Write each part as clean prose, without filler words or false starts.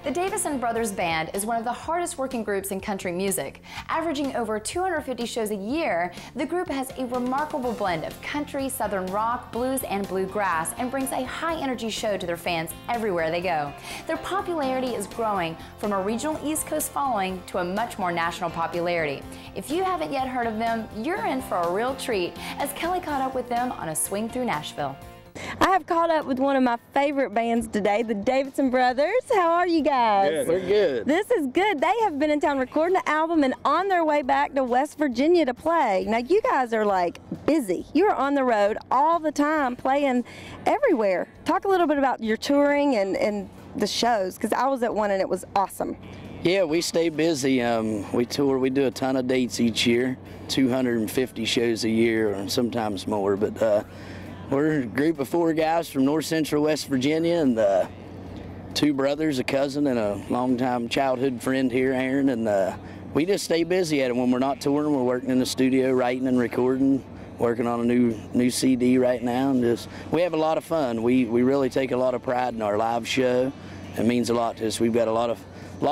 The Davisson Brothers Band is one of the hardest working groups in country music. Averaging over 250 shows a year, the group has a remarkable blend of country, southern rock, blues, and bluegrass, and brings a high-energy show to their fans everywhere they go. Their popularity is growing from a regional East Coast following to a much more national popularity. If you haven't yet heard of them, you're in for a real treat, as Kelly caught up with them on a swing through Nashville. I have caught up with one of my favorite bands today, the Davisson Brothers. How are you guys? Good. We're good. This is good. They have been in town recording an album and on their way back to West Virginia to play. Now you guys are like busy. You are on the road all the time, playing everywhere. Talk a little bit about your touring and the shows, because I was at one and it was awesome. Yeah, we stay busy. We tour. We do a ton of dates each year, 250 shows a year, or sometimes more. But we're a group of 4 guys from north central West Virginia, and 2 brothers, a cousin, and a longtime childhood friend here, Aaron. And we just stay busy at it. When we're not touring, we're working in the studio, writing and recording, working on a new CD right now, and we have a lot of fun. We really take a lot of pride in our live show. It means a lot to us. We've got a lot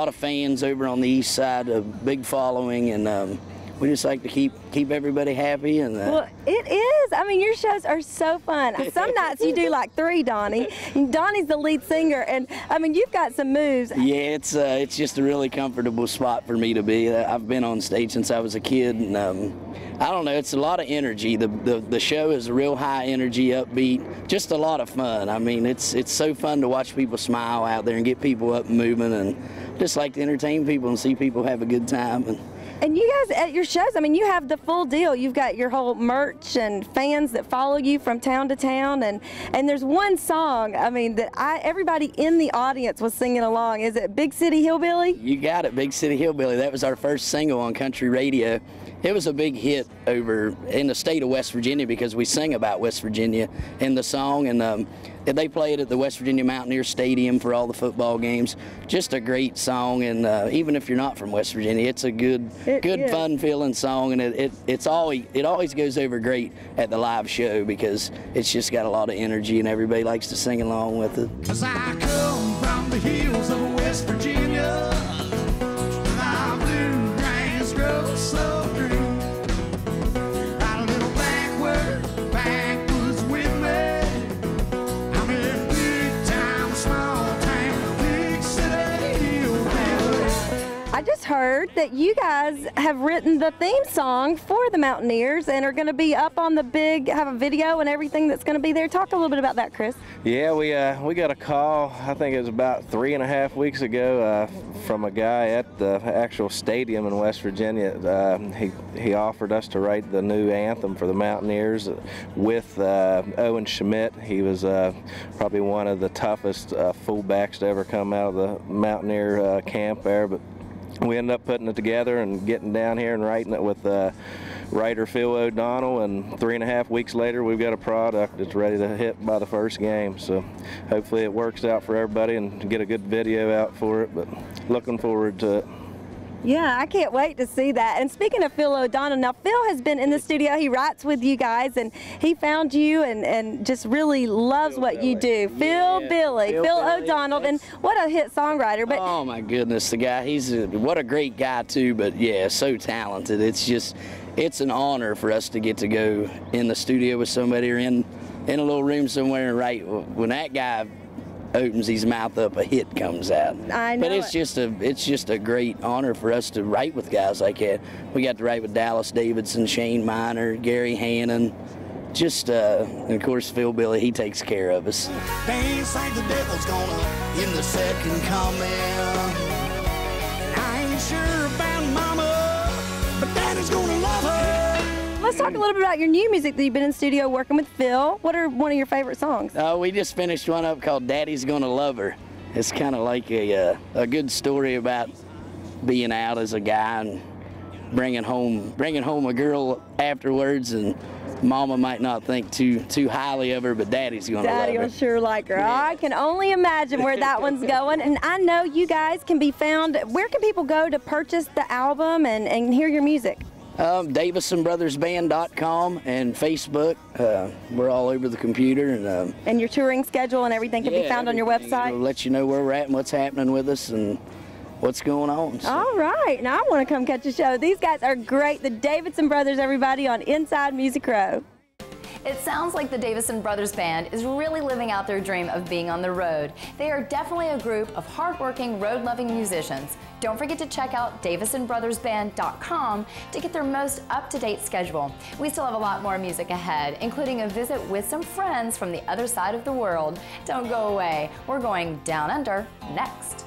of fans over on the east side, a big following, and we just like to keep everybody happy. And well, it is. I mean, your shows are so fun. Some nights you do like 3, Donnie. Donnie's the lead singer, and I mean, you've got some moves. Yeah, it's just a really comfortable spot for me to be. I've been on stage since I was a kid, and I don't know, it's a lot of energy. The show is a real high energy, upbeat, just a lot of fun. I mean, it's so fun to watch people smile out there and get people up and moving, and just like to entertain people and see people have a good time. And you guys at your shows, I mean, you have the full deal. You've got your whole merch and fans that follow you from town to town. And there's one song, I mean, that everybody in the audience was singing along. Is it Big City Hillbilly? You got it, Big City Hillbilly. That was our first single on country radio. It was a big hit over in the state of West Virginia because we sing about West Virginia in the song, and they play it at the West Virginia Mountaineers Stadium for all the football games. Just a great song, and even if you're not from West Virginia, it's a good, fun-feeling song, and it always goes over great at the live show because it's just got a lot of energy, and everybody likes to sing along with it. 'Cause I come from the hills of West Virginia, my bluegrass grows so green. Got a little backwoods with me. I'm in big town, small town, big city hillbilly. I just heard that you guys have written the theme song for the Mountaineers and are going to be up on the have a video and everything that's going to be there. Talk a little bit about that, Chris. Yeah, we got a call, I think it was about 3.5 weeks ago, from a guy at the actual stadium in West Virginia. He offered us to write the new anthem for the Mountaineers with Owen Schmidt. He was probably one of the toughest fullbacks to ever come out of the Mountaineer camp there, but we ended up putting it together and getting down here and writing it with writer Phil O'Donnell, and 3.5 weeks later we've got a product that's ready to hit by the first game. So hopefully it works out for everybody and get a good video out for it, but looking forward to it. Yeah, I can't wait to see that. And speaking of Phil O'Donnell, now Phil has been in the studio. He writes with you guys, and he found you and just really loves what you do. Phil O'Donnell, and what a hit songwriter. But oh my goodness, the guy, what a great guy too, but yeah, so talented. It's an honor for us to get to go in the studio with somebody or in a little room somewhere and write. When that guy opens his mouth up, a hit comes out. I know. But it's just a great honor for us to write with guys like that. We got to write with Dallas Davidson, Shane Miner, Gary Hannon, and of course Phil Billy. He takes care of us. They ain't say the devil's gonna in the second coming. I ain't sure about mama, but daddy's gonna love her. let's talk a little bit about your new music that you've been in studio working with Phil. What are one of your favorite songs? We just finished one up called Daddy's Gonna Love Her. It's kind of like a good story about being out as a guy and bringing home a girl afterwards, and Mama might not think too highly of her, but Daddy's gonna love her. Daddy will sure like her. Yeah. I can only imagine where that one's going. And I know you guys can be found. Where can people go to purchase the album and hear your music? DavisonBrothersBand.com and Facebook. We're all over the computer. And your touring schedule and everything can be found on your website? It'll let you know where we're at and what's happening with us and what's going on. So. All right. Now I want to come catch a show. These guys are great. The Davisson Brothers, everybody, on Inside Music Row. It sounds like the Davisson Brothers Band is really living out their dream of being on the road. They are definitely a group of hardworking, road-loving musicians. Don't forget to check out DavisonBrothersBand.com to get their most up-to-date schedule. We still have a lot more music ahead, including a visit with some friends from the other side of the world. Don't go away. We're going down under next.